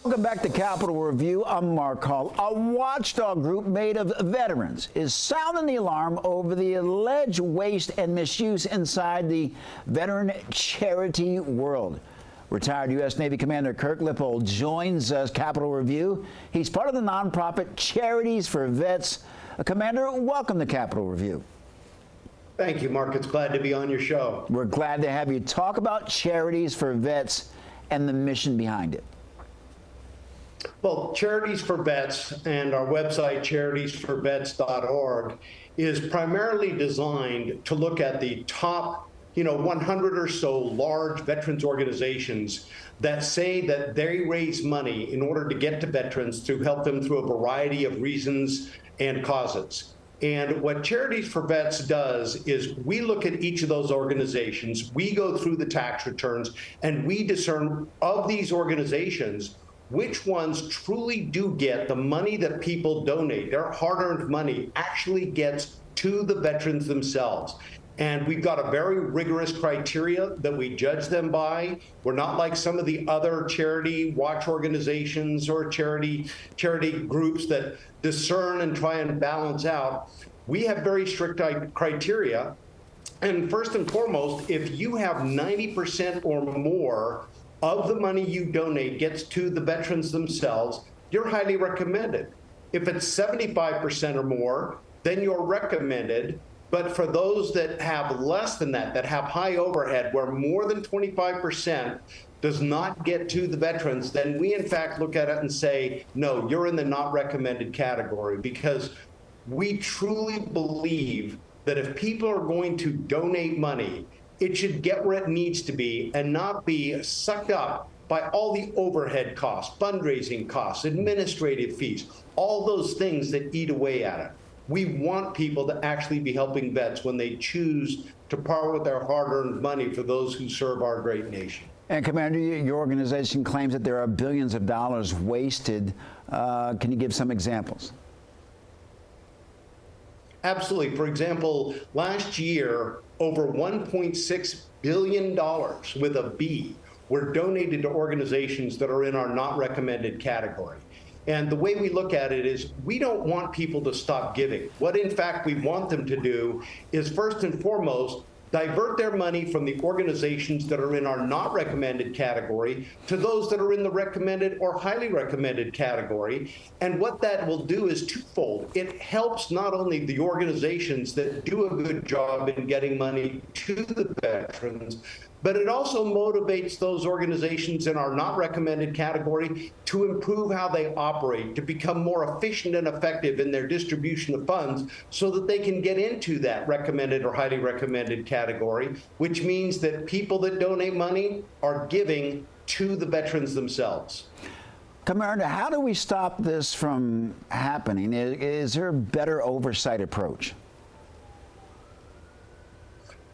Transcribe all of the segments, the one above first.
Welcome back to Capitol Review. I'm Mark Hall. A watchdog group made of veterans is sounding the alarm over the alleged waste and misuse inside the veteran charity world. Retired U.S. Navy Commander Kirk Lippold joins us, Capitol Review. He's part of the nonprofit Charities for Vets. Commander, welcome to Capitol Review. Thank you, Mark. It's glad to be on your show. We're glad to have you talk about Charities for Vets and the mission behind it. Well, Charities for Vets and our website, charitiesforvets.org, is primarily designed to look at the top 100 or so large veterans organizations that say that they raise money in order to get to veterans to help them through a variety of reasons and causes. And what Charities for Vets does is we look at each of those organizations, we go through the tax returns, and we discern of these organizations which ones truly do get the money that people donate. Their hard-earned money actually gets to the veterans themselves. And we've got a very rigorous criteria that we judge them by. We're not like some of the other charity watch organizations or charity groups that discern and try and balance out. We have very strict criteria. And first and foremost, if you have 90% or more of the money you donate gets to the veterans themselves, you're highly recommended. If it's 75% or more, then you're recommended. But for those that have less than that, that have high overhead, where more than 25% does not get to the veterans, then we in fact look at it and say, no, you're in the not recommended category, because we truly believe that if people are going to donate money, it should get where it needs to be and not be sucked up by all the overhead costs, fundraising costs, administrative fees, all those things that eat away at it. We want people to actually be helping vets when they choose to part with their hard-earned money for those who serve our great nation. And Commander, your organization claims that there are billions of dollars wasted. Can you give some examples? Absolutely. For example, last year, over $1.6 billion with a B were donated to organizations that are in our not recommended category. And the way we look at it is we don't want people to stop giving. What in fact we want them to do is first and foremost divert their money from the organizations that are in our not recommended category to those that are in the recommended or highly recommended category. And what that will do is twofold. It helps not only the organizations that do a good job in getting money to the veterans, but it also motivates those organizations in our not recommended category to improve how they operate, to become more efficient and effective in their distribution of funds so that they can get into that recommended or highly recommended category, which means that people that donate money are giving to the veterans themselves. Commander, how do we stop this from happening? Is there a better oversight approach?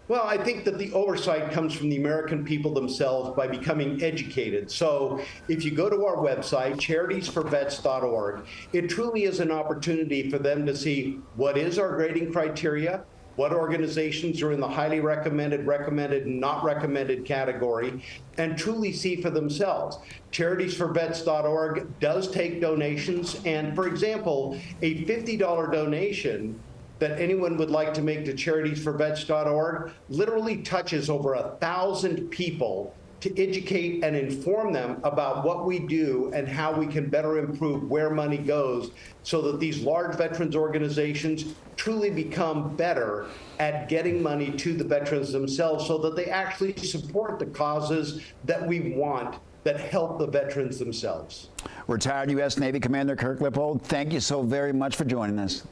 Well, I think that the oversight comes from the American people themselves by becoming educated. So if you go to our website, charitiesforvets.org, it truly is an opportunity for them to see what is our grading criteria, what organizations are in the highly recommended, recommended, and not recommended category, and truly see for themselves. Charitiesforvets.org does take donations, and for example, a $50 donation that anyone would like to make to charitiesforvets.org literally touches over 1,000 people to educate and inform them about what we do and how we can better improve where money goes so that these large veterans organizations truly become better at getting money to the veterans themselves so that they actually support the causes that we want that help the veterans themselves. Retired U.S. Navy Commander Kirk Lippold, thank you so very much for joining us.